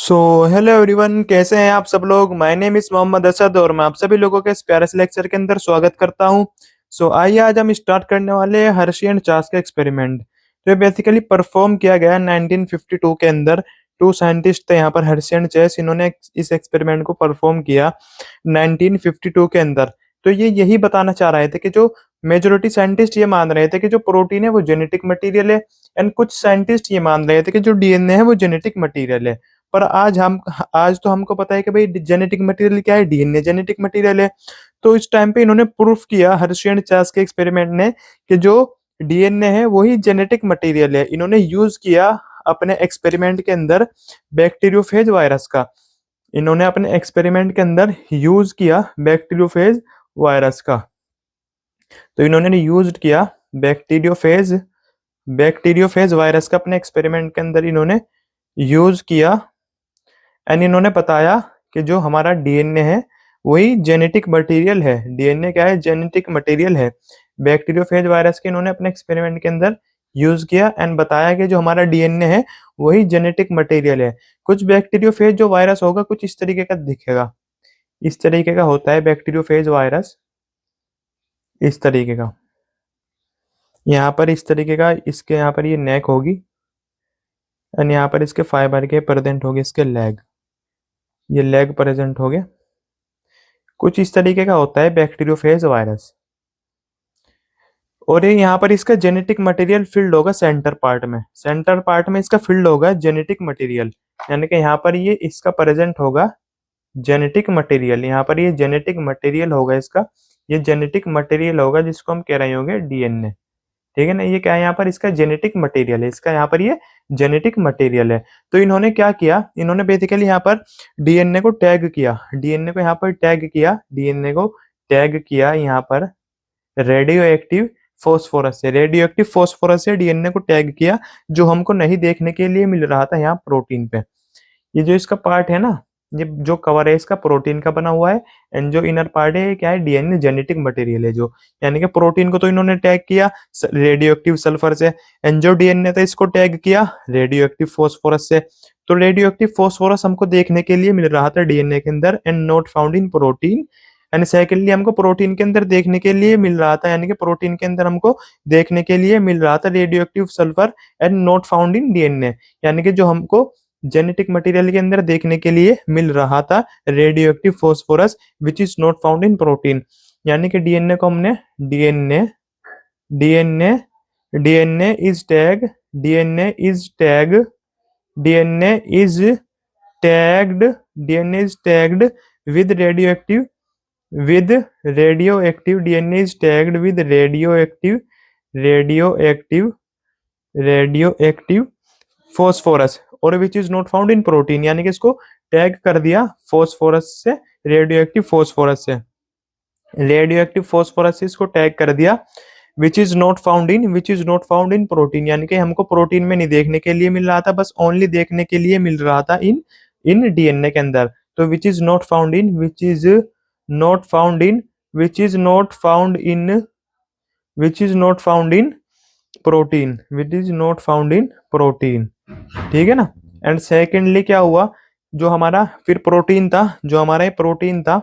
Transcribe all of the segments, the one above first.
So hello everyone, कैसे हैं आप सब लोग। My name is Mohammad Asad और मैं आप सभी लोगों के इस प्यारे से लेक्चर के अंदर स्वागत करता हूं। आइए आज हम स्टार्ट करने वाले हैं हर्शी एंड चास का एक्सपेरिमेंट। तो ये बेसिकली परफॉर्म किया गया 1952 के अंदर। टू साइंटिस्ट थे यहाँ पर, हर्शी एंड चेस। इन्होंने इस एक्सपेरिमेंट को परफॉर्म किया 1952 के अंदर। तो ये यही बताना चाह रहे थे कि जो मेजोरिटी साइंटिस्ट ये मान रहे थे कि जो प्रोटीन है वो जेनेटिक मटेरियल है, एंड कुछ साइंटिस्ट ये मान रहे थे कि जो डीएनए है वो जेनेटिक मटेरियल है। पर आज तो हमको पता है कि भाई जेनेटिक मटेरियल क्या है, डीएनए जेनेटिक मटेरियल है। तो इस टाइम पे इन्होंने प्रूफ किया हर्शी एंड चास के एक्सपेरिमेंट ने कि जो डीएनए है वही जेनेटिक मटेरियल है। इन्होंने यूज किया अपने एक्सपेरिमेंट के अंदर बैक्टीरियोफेज वायरस का। इन्होंने अपने एक्सपेरिमेंट के अंदर यूज किया बैक्टीरियोफेज वायरस का। तो इन्होंने यूज किया बैक्टीरियोफेज बैक्टीरियोफेज वायरस का अपने एक्सपेरिमेंट के अंदर इन्होंने यूज किया। एंड इन्होंने बताया कि जो हमारा डीएनए है वही जेनेटिक मटेरियल है। डीएनए क्या है? जेनेटिक मटेरियल है। बैक्टीरियोफेज वायरस के इन्होंने अपने एक्सपेरिमेंट के अंदर यूज किया एंड बताया कि जो हमारा डीएनए है वही जेनेटिक मटेरियल है। कुछ बैक्टीरियोफेज जो वायरस होगा कुछ इस तरीके का दिखेगा। इस तरीके का होता है बैक्टीरियोफेज वायरस, इस तरीके का। यहाँ पर इस तरीके का, इसके यहाँ पर ये नेक होगी एंड यहाँ पर इसके फाइबर के प्रेजेंट होगी, इसके लेग, ये लेग प्रेजेंट हो गया। कुछ इस तरीके का होता है बैक्टीरियोफेज वायरस। और ये यहाँ पर इसका जेनेटिक मटेरियल फील्ड होगा सेंटर पार्ट में। सेंटर पार्ट में इसका फील्ड होगा जेनेटिक मटेरियल, यानी कि यहाँ पर ये इसका प्रेजेंट होगा जेनेटिक मटेरियल। यहाँ पर ये जेनेटिक मटेरियल होगा इसका, ये जेनेटिक मटेरियल होगा जिसको हम कह रहे होंगे डीएनए। ठीक है ना? ये क्या है? यहाँ पर इसका जेनेटिक मटेरियल है, इसका यहाँ पर ये जेनेटिक मटेरियल है। तो इन्होंने क्या किया, इन्होंने बेसिकली यहाँ पर डीएनए को टैग किया, डीएनए को यहाँ पर टैग किया, डीएनए को टैग किया यहाँ पर रेडियो एक्टिव फॉस्फोरस से। रेडियो एक्टिव फॉस्फोरस से डीएनए को टैग किया, जो हमको नहीं देखने के लिए मिल रहा था यहाँ प्रोटीन पे। ये जो इसका पार्ट है ना, ये जो कवर है इसका प्रोटीन का बना हुआ है, एंड जो इनर पार्ट है ये क्या है? डीएनए जेनेटिक मटेरियल है जो, यानी कि प्रोटीन को तो इन्होंने टैग किया रेडियो एक्टिव सल्फर से, एंड जो डीएनए था इसको टैग किया रेडियो एक्टिव फॉस्फोरस से। तो रेडियो एक्टिव फॉस्फोरस हमको देखने के लिए मिल रहा था डीएनए के अंदर and not found in protein. And secondly हमको प्रोटीन के अंदर देखने के लिए मिल रहा था, यानी कि प्रोटीन के अंदर हमको देखने के लिए मिल रहा था radio active sulphur and not found in DNA, यानी कि जो हमको जेनेटिक मटेरियल के अंदर देखने के लिए मिल रहा था radio active phosphorus which is not found in protein. यानी कि डीएनए को हमने DNA DNA DNA is tag DNA is tag DNA is tagged DNA is tagged with radioactive with radioactive DNA is tagged with radioactive radioactive phosphorus और which is not found in protein, यानी कि इसको tag कर दिया phosphorus से, radioactive phosphorus से, radioactive phosphorus से इसको टैग कर दिया which is not found in protein, यानी कि हमको प्रोटीन में नहीं देखने के लिए मिल रहा था, बस ओनली देखने के लिए मिल रहा था इन इन डीएनए के अंदर। तो which is not found in which is not found in which is not found in which is not found in protein which is not found in protein. ठीक है ना? एंड सेकेंडली क्या हुआ, जो हमारा फिर प्रोटीन था, जो हमारा प्रोटीन था,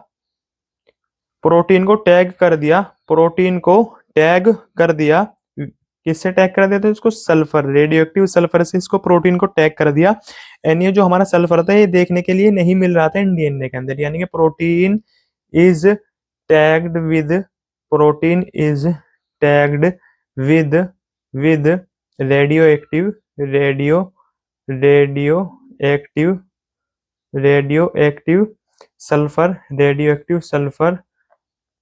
प्रोटीन को टैग कर दिया, प्रोटीन को टैग कर दिया, किससे टैग कर दिया? तो इसको सल्फर, रेडियोएक्टिव सल्फर से इसको प्रोटीन को टैग कर दिया। एंड ये जो हमारा सल्फर था ये देखने के लिए नहीं मिल रहा था इन डीएनए के अंदर, यानी कि protein is tagged with protein is tagged with with radioactive radio radioactive radioactive sulphur radioactive sulphur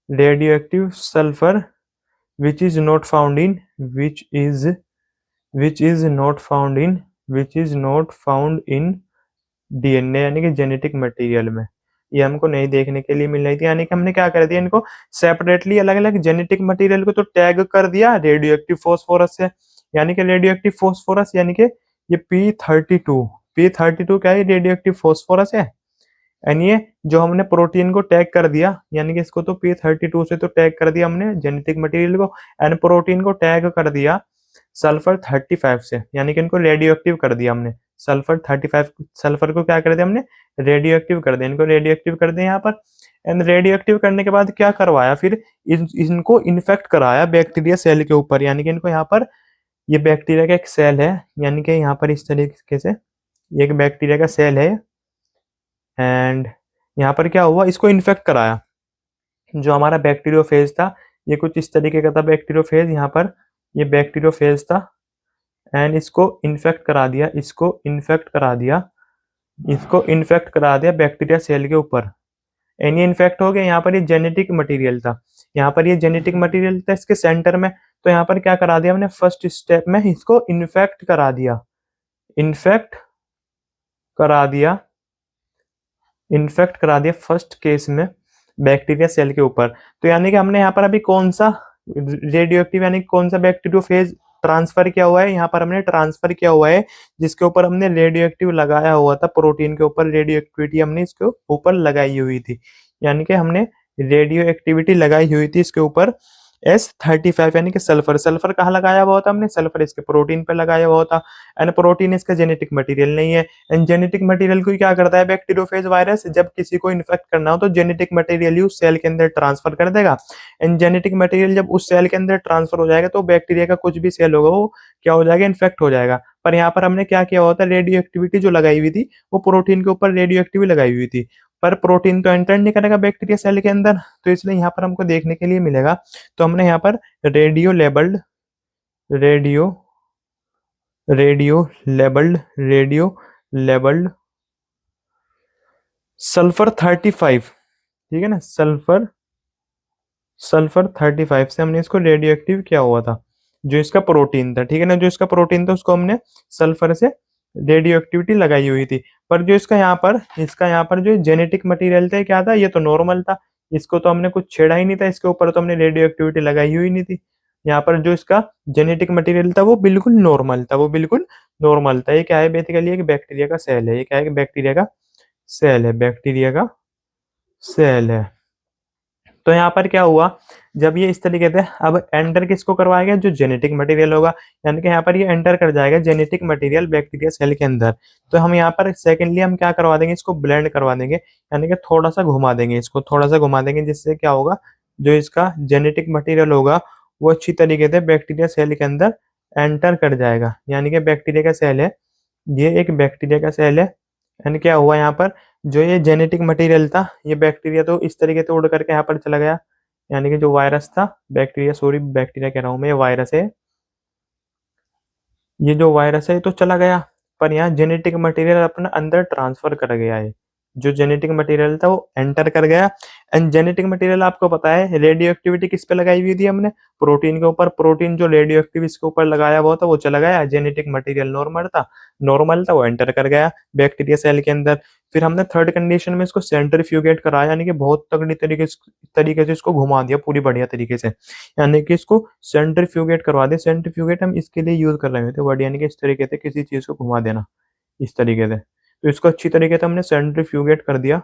radioactive sulfur which is not found in which is not found in which is not found in DNA, यानी कि genetic material में। ये हमको नहीं देखने के लिए मिल रही थी, यानी कि हमने क्या कर दिया, इनको सेपरेटली अलग अलग जेनेटिक मटेरियल को तो टैग कर दिया रेडियो एक्टिव फॉस्फोरस से, यानी कि रेडियो एक्टिव फॉस्फोरस, यानी कि ये P32 क्या है? रेडियो एक्टिव फॉस्फोरस है। एंड ये जो हमने प्रोटीन को टैग कर दिया, यानी कि इसको तो P32 से तो टैग कर दिया हमने जेनेटिक मटेरियल को, एंड प्रोटीन को टैग कर दिया सल्फर 35 से, यानी कि इनको रेडियो एक्टिव कर दिया हमने। सल्फर 35 सल्फर को क्या कर दिया हमने, रेडियो एक्टिव कर दिया, इनको रेडियो एक्टिव कर दिया यहाँ पर। एंड रेडियो एक्टिव करने के बाद क्या करवाया फिर, इनको इन्फेक्ट कराया बैक्टीरिया सेल के ऊपर, यानी कि इनको यहाँ पर, ये बैक्टीरिया का एक सेल है, यानी कि यहाँ पर इस तरीके से ये एक बैक्टीरिया का सेल है। एंड यहाँ पर क्या हुआ, इसको इन्फेक्ट कराया। जो हमारा बैक्टीरियोफेज था ये कुछ इस तरीके का था, बैक्टीरियोफेज यहाँ पर ये बैक्टीरियोफेज था। एंड इसको इन्फेक्ट करा दिया, इसको इन्फेक्ट करा दिया, इसको इन्फेक्ट करा दिया बैक्टीरिया सेल के ऊपर। एंड ये इन्फेक्ट हो गया, यहाँ पर ये जेनेटिक मटेरियल था, यहाँ पर ये जेनेटिक मटेरियल था इसके सेंटर में। तो यहाँ पर क्या करा दिया हमने, फर्स्ट स्टेप में इसको इन्फेक्ट करा दिया, इन्फेक्ट करा दिया, इन्फेक्ट करा दिया फर्स्ट केस में बैक्टीरिया सेल के ऊपर। तो यानी कि हमने यहाँ पर अभी कौन सा रेडियो एक्टिव यानी कौन सा बैक्टीरियोफेज ट्रांसफर किया हुआ है, यहाँ पर हमने ट्रांसफर किया हुआ है जिसके ऊपर हमने रेडियो एक्टिव लगाया हुआ था, प्रोटीन के ऊपर रेडियो एक्टिविटी हमने इसके ऊपर लगाई हुई थी, यानी कि हमने रेडियो एक्टिविटी लगाई हुई थी इसके ऊपर S35 यानी कि सल्फर। सल्फर कहाँ लगाया हुआ था हमने, सल्फर इसके प्रोटीन पे लगाया हुआ था। एंड प्रोटीन इसका जेनेटिक मटेरियल नहीं है। एंड जेनेटिक मटेरियल को क्या करता है बैक्टीरियोफेज वायरस, जब किसी को इन्फेक्ट करना हो तो जेनेटिक मटेरियल उस सेल के अंदर ट्रांसफर कर देगा। एंड जेनेटिक मटेरियल जब उस सेल के अंदर ट्रांसफर हो जाएगा तो बैक्टीरिया का कुछ भी सेल होगा वो क्या हो जाएगा, इन्फेक्ट हो जाएगा। पर यहाँ पर हमने क्या किया हुआ था, रेडियो एक्टिविटी जो लगाई हुई थी वो प्रोटीन के ऊपर रेडियो एक्टिविटी लगाई हुई थी, पर प्रोटीन तो एंटर नहीं करेगा बैक्टीरिया सेल के अंदर, तो इसलिए यहाँ पर हमको देखने के लिए मिलेगा। तो हमने यहाँ पर radio labelled radio radio radio labelled sulphur 35, ठीक है ना, सल्फर सल्फर 35 से हमने इसको रेडियो एक्टिव किया हुआ था, जो इसका प्रोटीन था, ठीक है ना, जो इसका प्रोटीन था उसको हमने सल्फर से रेडियो एक्टिविटी लगाई हुई थी। पर जो इसका यहाँ पर जो जेनेटिक मटेरियल था क्या था, ये तो नॉर्मल था, इसको तो हमने कुछ छेड़ा ही नहीं था, इसके ऊपर तो हमने रेडियो एक्टिविटी लगाई हुई नहीं थी। यहाँ पर जो इसका जेनेटिक मटेरियल था वो बिल्कुल नॉर्मल था, वो बिल्कुल नॉर्मल था। ये क्या है, बेसिकली एक बैक्टीरिया का सेल है, ये क्या है, बैक्टीरिया का सेल है, बैक्टीरिया का सेल है। तो यहाँ पर क्या हुआ, जब ये इस तरीके से अब एंटर किसको करवाएगा, जो जेनेटिक मटेरियल होगा, यानी कि यहाँ पर ये एंटर कर जाएगा जेनेटिक मटेरियल बैक्टीरिया सेल के अंदर। तो हम यहाँ पर सेकेंडली हम क्या करवा देंगे, इसको ब्लेंड करवा देंगे, यानी कि थोड़ा सा घुमा देंगे, इसको थोड़ा सा घुमा देंगे, जिससे क्या होगा, जो इसका जेनेटिक मटेरियल होगा वो अच्छी तरीके से बैक्टीरिया सेल के अंदर एंटर कर जाएगा। यानी कि बैक्टीरिया का सेल है, ये एक बैक्टीरिया का सेल है। एंड क्या हुआ, यहाँ पर जो ये जेनेटिक मटेरियल था, ये बैक्टीरिया तो इस तरीके से उड़ करके यहाँ पर चला गया, यानी कि जो वायरस था, बैक्टीरिया सॉरी बैक्टीरिया कह रहा हूँ मैं, ये वायरस है, ये जो वायरस है तो चला गया, पर यहाँ जेनेटिक मटेरियल अपना अंदर ट्रांसफर कर गया है, जो जेनेटिक मटेरियल था वो एंटर कर गया। एंड जेनेटिक मटेरियल आपको पता है रेडियो एक्टिविटी किस पे लगाई हुई थी हमने, प्रोटीन के ऊपर, प्रोटीन जो रेडियो एक्टिव इसके ऊपर लगाया हुआ था वो चला गया, जेनेटिक मटेरियल नॉर्मल था वो एंटर कर गया बैक्टीरिया सेल के अंदर। फिर हमने थर्ड कंडीशन में इसको सेंट्रीफ्यूगेट कराया, यानी कि बहुत तगड़ी तरीके से इसको घुमा दिया पूरी बढ़िया तरीके से, यानी कि इसको सेंट्रीफ्यूगेट करवा दे। सेंट्रीफ्यूगेट हम इसके लिए यूज कर रहे थे वर्ड, यानी कि इस तरीके से किसी चीज को घुमा देना इस तरीके से। तो इसको अच्छी तरीके से हमने सेंट्रीफ्यूगेट कर दिया,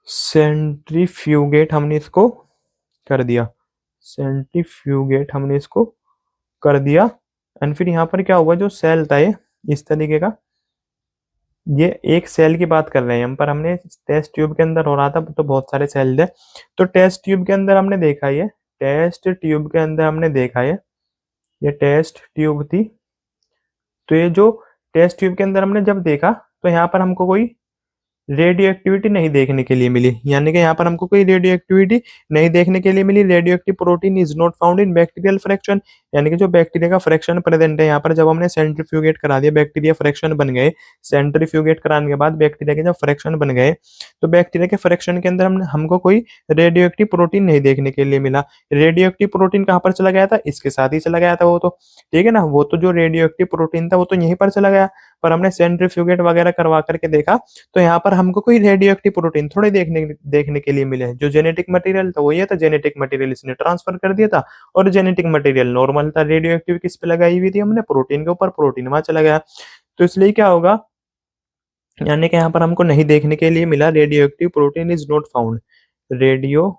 सेंट्रीफ्यूगेट हमने इसको कर दिया, सेंट्रीफ्यूगेट हमने इसको कर दिया। एंड फिर यहाँ पर क्या हुआ, जो सेल था ये इस तरीके का, ये एक सेल की बात कर रहे हैं हम, पर हमने टेस्ट ट्यूब के अंदर हो रहा था तो बहुत सारे सेल थे। तो टेस्ट ट्यूब के अंदर हमने देखा, टेस्ट ट्यूब के अंदर हमने देखा ये टेस्ट ट्यूब थी। तो ये जो टेस्ट ट्यूब के अंदर हमने जब देखा तो यहाँ पर हमको कोई रेडियो एक्टिविटी नहीं देखने के लिए मिली, यानी कि यहाँ पर हमको कोई रेडियो एक्टिविटी नहीं देखने के लिए मिली। Radioactive protein is not found in bacterial fraction, यानी कि जो बैक्टीरिया का फ्रैक्शन प्रेजेंट है यहाँ पर, जब हमने सेंट्रीफ्यूगेट करा दिया बैक्टीरिया फ्रैक्शन बन गए, सेंट्रीफ्यूगेट कराने के बाद बैक्टीरिया के जब फ्रैक्शन बन गए तो बैक्टीरिया के फ्रैक्शन के अंदर हमको कोई रेडियो एक्टिव प्रोटीन नहीं देखने के लिए मिला। रेडियो एक्टिव प्रोटीन कहाँ पर चला गया था, इसके साथ ही चला गया था वो तो, ठीक है ना, वो तो जो रेडियो एक्टिव प्रोटीन था वो तो यहीं पर चला गया। पर हमने सेंट्रीफ्यूगेट वगैरह करवा करके देखा तो यहाँ पर हमको कोई रेडियो एक्टिव प्रोटीन थोड़े देखने के लिए मिले। जो जेनेटिक मटेरियल था वो ये था, जेनेटिक मटेरियल इसने ट्रांसफर कर दिया था, और जेनेटिक मटेरियल नॉर्मल था। रेडियो एक्टिव किस पे लगाई हुई थी हमने, प्रोटीन के ऊपर, प्रोटीन वहां चला गया। तो इसलिए क्या होगा, यानी कि यहाँ पर हमको नहीं देखने के लिए मिला radio active protein is not found, radio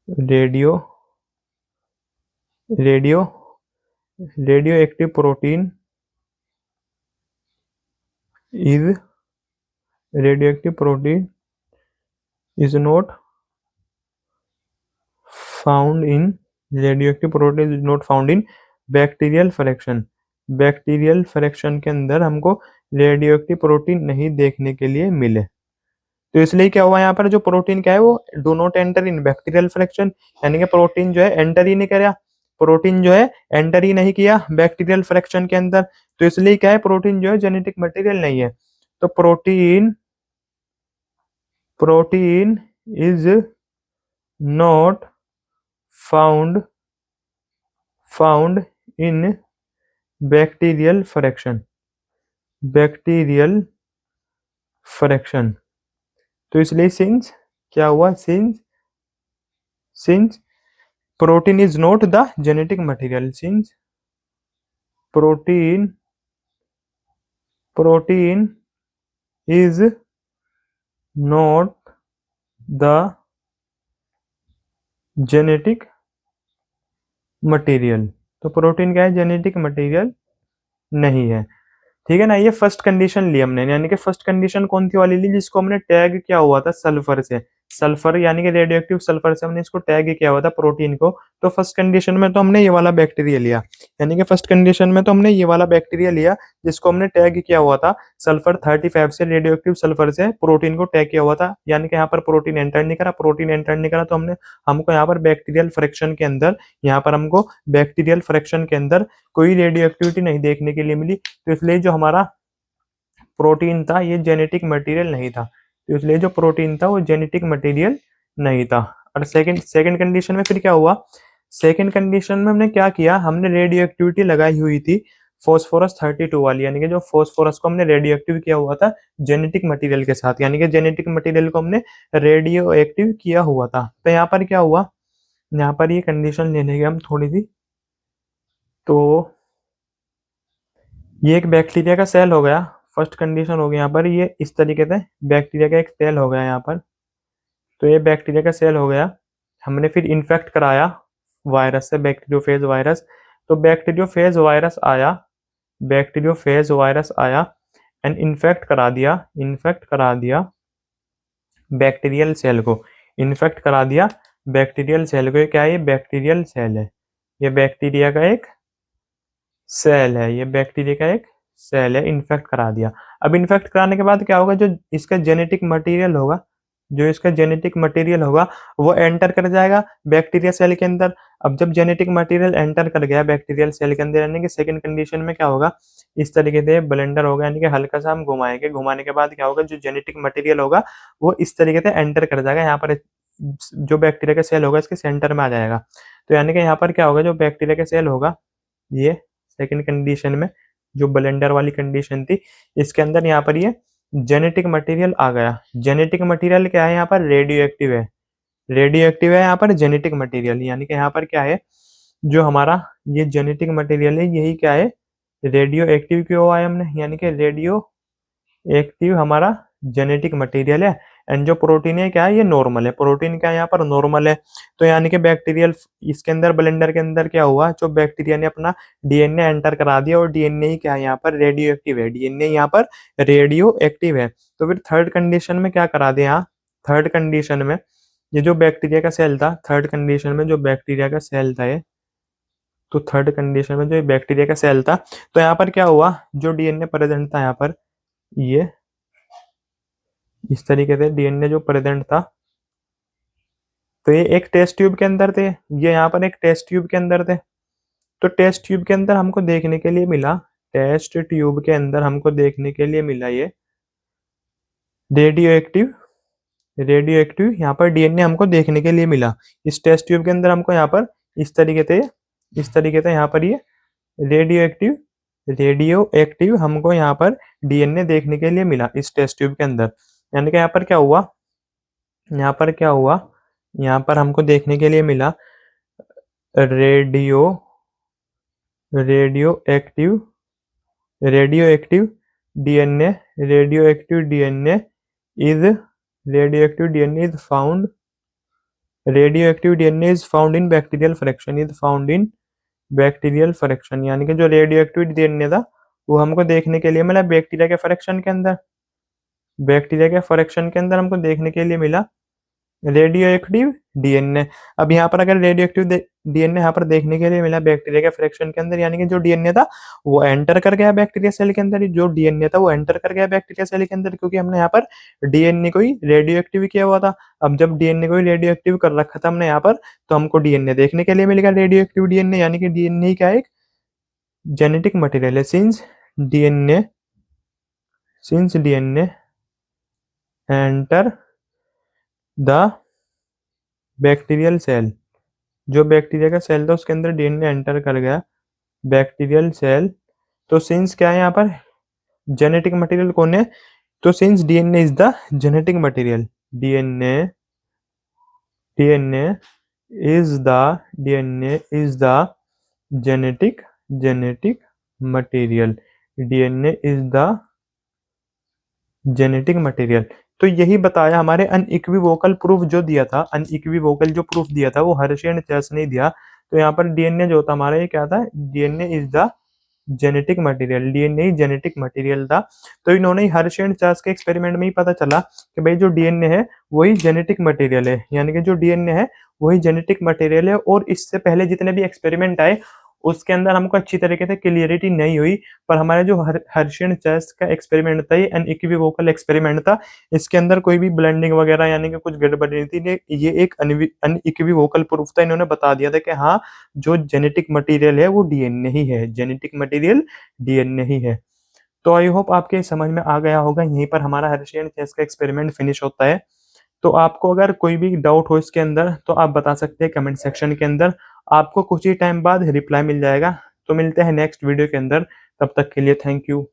radio radio radio active protein is radioactive protein is not found in radioactive protein is not found in bacterial fraction. Bacterial fraction के अंदर हमको रेडियोएक्टिव प्रोटीन नहीं देखने के लिए मिले। तो इसलिए क्या हुआ यहाँ पर, जो प्रोटीन क्या है वो do not enter in bacterial fraction, यानी कि प्रोटीन जो है एंटर ही नहीं करा, प्रोटीन जो है एंटर ही नहीं किया बैक्टीरियल फ्रैक्शन के अंदर। तो इसलिए क्या है, प्रोटीन जो है जेनेटिक मटेरियल नहीं है। तो protein protein is not found found in bacterial fraction. Bacterial fraction. तो इसलिए सिंस क्या हुआ, since since protein is not the genetic material, since protein protein is not the genetic material. तो प्रोटीन क्या है, जेनेटिक मटेरियल नहीं है। ठीक है ना। ये फर्स्ट कंडीशन ली हमने, यानी कि फर्स्ट कंडीशन कौन सी वाली ली, जिसको हमने टैग किया हुआ था सल्फर से। सल्फर यानी कि रेडियोएक्टिव सल्फर से हमने इसको टैग किया हुआ था प्रोटीन को। तो फर्स्ट कंडीशन में तो हमने ये वाला बैक्टीरिया लिया, यानी कि फर्स्ट कंडीशन में तो हमने ये वाला बैक्टीरिया लिया जिसको हमने टैग किया हुआ था सल्फर 35 से, रेडियोएक्टिव सल्फर से प्रोटीन को टैग किया हुआ था। यानी कि यहाँ पर प्रोटीन एंटर नहीं करा, प्रोटीन एंटर नहीं करा तो हमको यहाँ पर बैक्टीरियल फ्रैक्शन के अंदर, यहाँ पर हमको बैक्टीरियल फ्रैक्शन के अंदर कोई रेडियो एक्टिविटी नहीं देखने के लिए मिली। तो इसलिए जो हमारा प्रोटीन था ये जेनेटिक मटेरियल नहीं था। तो इसलिए जो प्रोटीन था वो जेनेटिक मटेरियल नहीं था। और सेकंड कंडीशन में फिर क्या हुआ, सेकंड कंडीशन में हमने क्या किया, हमने रेडियो एक्टिविटी लगाई हुई थी फॉस्फोरस 32 वाली, यानी कि जो फॉस्फोरस को हमने रेडियो एक्टिव किया हुआ था जेनेटिक मटेरियल के साथ, यानी कि जेनेटिक मटेरियल को हमने रेडियो एक्टिव किया हुआ था। तो यहाँ पर क्या हुआ, यहाँ पर ये कंडीशन ले लेंगे हम थोड़ी सी। तो ये एक बैक्टीरिया का सेल हो गया, फर्स्ट कंडीशन हो गई यहाँ पर, ये इस तरीके से बैक्टीरिया का एक सेल हो गया यहाँ पर। तो ये बैक्टीरिया का सेल हो गया, हमने फिर इन्फेक्ट कराया वायरस से, बैक्टीरियोफेज वायरस। तो बैक्टीरियोफेज वायरस आया, बैक्टीरियोफेज वायरस आया एंड इन्फेक्ट करा दिया बैक्टीरियल सेल को, इन्फेक्ट करा दिया बैक्टीरियल सेल को। ये क्या है, ये बैक्टीरियल सेल है, ये बैक्टीरिया का एक सेल है, ये बैक्टीरिया का एक सेल है, इन्फेक्ट करा दिया। अब इन्फेक्ट कराने के बाद क्या होगा, जो इसका जेनेटिक मटेरियल होगा, जो इसका जेनेटिक मटेरियल होगा वो एंटर कर जाएगा बैक्टीरिया सेल के अंदर। अब जब जेनेटिक मटेरियल एंटर कर गया बैक्टीरियल सेल के अंदर, यानी कि सेकंड कंडीशन में क्या होगा, इस तरीके से ब्लेंडर होगा, यानी कि हल्का सा हम घुमाएंगे, घुमाने के बाद क्या होगा, जो जेनेटिक मटेरियल होगा वो इस तरीके से एंटर कर जाएगा यहाँ पर, जो बैक्टीरिया का सेल होगा इसके सेंटर में आ जाएगा। तो यानी कि यहाँ पर क्या होगा, जो बैक्टीरिया का सेल होगा, ये सेकंड कंडीशन में जो ब्लेंडर वाली कंडीशन थी, इसके अंदर यहाँ पर ये जेनेटिक मटेरियल आ गया। जेनेटिक मटेरियल क्या है, यहाँ पर रेडियो एक्टिव है, रेडियो एक्टिव है यहाँ पर जेनेटिक मटेरियल, यानी कि यहाँ पर क्या है, जो हमारा ये जेनेटिक मटेरियल है यही क्या है, रेडियो एक्टिव क्यों आया हमने, यानी कि रेडियो एक्टिव हमारा जेनेटिक मटेरियल है। एंड जो प्रोटीन है क्या है, ये नॉर्मल है, प्रोटीन क्या है यहाँ पर नॉर्मल है। तो यानी कि बैक्टीरियल इसके अंदर ब्लेंडर के अंदर क्या हुआ, जो बैक्टीरिया ने अपना डीएनए एंटर करा दिया, और डीएनए ही क्या है यहाँ पर रेडियो एक्टिव है, डीएनए यहाँ पर रेडियो एक्टिव है। तो फिर थर्ड कंडीशन में क्या करा दिया, थर्ड कंडीशन में ये जो बैक्टीरिया का सेल था, थर्ड कंडीशन में जो बैक्टीरिया का सेल था ये, तो थर्ड कंडीशन में जो बैक्टीरिया का सेल था, तो यहाँ पर क्या हुआ, जो डीएनए प्रेजेंट था यहाँ पर, ये इस तरीके से डीएनए जो प्रेजेंट था, तो ये एक टेस्ट ट्यूब के अंदर थे, ये यहाँ पर एक टेस्ट ट्यूब के अंदर थे। तो टेस्ट ट्यूब के अंदर हमको देखने के लिए मिला, टेस्ट ट्यूब के अंदर हमको देखने के लिए मिला ये रेडियो एक्टिव, रेडियो एक्टिव यहाँ पर डीएनए हमको देखने के लिए मिला। इस टेस्ट ट्यूब के अंदर हमको यहाँ पर इस तरीके से, इस तरीके से यहाँ पर ये रेडियो एक्टिव, रेडियो एक्टिव हमको यहाँ पर डीएनए देखने के लिए मिला इस टेस्ट ट्यूब के अंदर। यानी कि यहाँ पर क्या हुआ, यहाँ पर क्या हुआ, यहाँ पर हमको देखने के लिए मिला radio radio active, radio active DNA, radio active DNA is radio active DNA is found, radio active DNA is found in bacterial fraction, is found in bacterial fraction. यानी कि जो रेडियो एक्टिव डीएनए था वो हमको देखने के लिए मिला बैक्टीरिया के फ्रैक्शन के अंदर। बैक्टीरिया के फ्रैक्शन के अंदर हमको देखने के लिए मिला रेडियो एक्टिव डीएनए। अब यहाँ पर अगर रेडियो एक्टिव डीएनए यहाँ पर देखने के लिए मिला बैक्टीरिया के फ्रैक्शन के अंदर, यानी कि जो डीएनए था वो एंटर कर गया बैक्टीरिया सेल के अंदर। जो डीएनए था वो एंटर कर गया बैक्टीरिया सेल के अंदर, क्योंकि हमने यहाँ पर डीएनए को ही रेडियो एक्टिव किया हुआ था। अब जब डीएनए को ही रेडियो एक्टिव कर रखा था हमने यहाँ पर, तो हमको डीएनए देखने के लिए मिलेगा रेडियो एक्टिव डीएनए, यानी कि डीएनए क्या एक जेनेटिक मटेरियल है। Since DNA enter the bacterial cell, जो बैक्टीरिया का सेल था उसके अंदर डीएनए एंटर कर गया बैक्टीरियल सेल। तो सिंस क्या है यहाँ पर जेनेटिक मटेरियल कौन है, तो since DNA is the genetic material, DNA is the genetic material, DNA is the genetic material. तो यही बताया हमारे अनइक्विवोकल प्रूफ जो दिया था, अनइक्विवोकल जो प्रूफ दिया था वो हर्शी एंड चेस ने दिया। तो यहाँ पर डीएनए जो था हमारा ये क्या था, DNA is the genetic material, DNA he genetic material था। तो इन्होंने हर्शी एंड चेस के एक्सपेरिमेंट में ही पता चला कि भाई जो डीएनए है वही जेनेटिक मटेरियल है, यानी कि जो डीएनए है वही जेनेटिक मटेरियल है। और इससे पहले जितने भी एक्सपेरिमेंट आए उसके अंदर हमको अच्छी तरीके से क्लियरिटी नहीं हुई, पर हमारे जो हर्शी एंड चेस का एक्सपेरिमेंट था ये अनइक्विवोकल एक्सपेरिमेंट था। इसके अंदर कोई भी ब्लेंडिंग वगैरह यानी कि कुछ गड़बड़ी नहीं थी। ये एक अनइक्विवोकल प्रूफ था, इन्होंने बता दिया था कि हाँ जो जेनेटिक मटेरियल है वो डीएनए ही है, जेनेटिक मटेरियल डीएनए ही है। तो आई होप आपके समझ में आ गया होगा। यहीं पर हमारा हर्शी एंड चेस का एक्सपेरिमेंट फिनिश होता है। तो आपको अगर कोई भी डाउट हो इसके अंदर तो आप बता सकते हैं कमेंट सेक्शन के अंदर, आपको कुछ ही टाइम बाद रिप्लाई मिल जाएगा। तो मिलते हैं नेक्स्ट वीडियो के अंदर, तब तक के लिए थैंक यू।